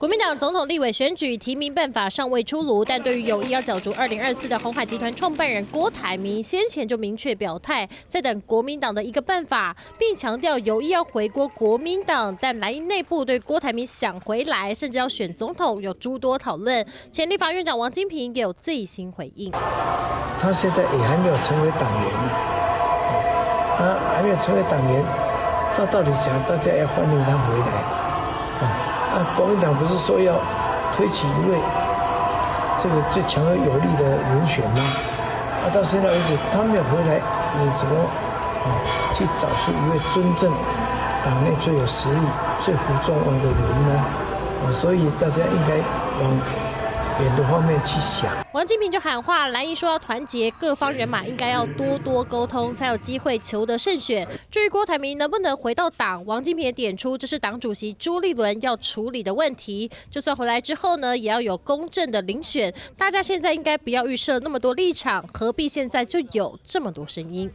国民党总统立委选举提名办法尚未出炉，但对于有意要角逐2024的鸿海集团创办人郭台铭，先前就明确表态，在等国民党的一个办法，并强调有意要回国国民党，但蓝营内部对郭台铭想回来，甚至要选总统有诸多讨论。前立法院长王金平也有最新回应，他现在也还没有成为党员呢，还没有成为党员，照道理讲，大家要欢迎他回来。国民党不是说要推起一位这个最强而有力的人选吗？到现在为止他没有回来，你怎么去找出一位真正党内最有实力、最服众望的人呢？所以大家应该往远的方面去想。王金平就喊话，蓝营说要团结各方人马，应该要多多沟通，才有机会求得胜选。至于郭台铭能不能回到党，王金平也点出，这是党主席朱立伦要处理的问题。就算回来之后呢，也要有公正的遴选。大家现在应该不要预设那么多立场，何必现在就有这么多声音？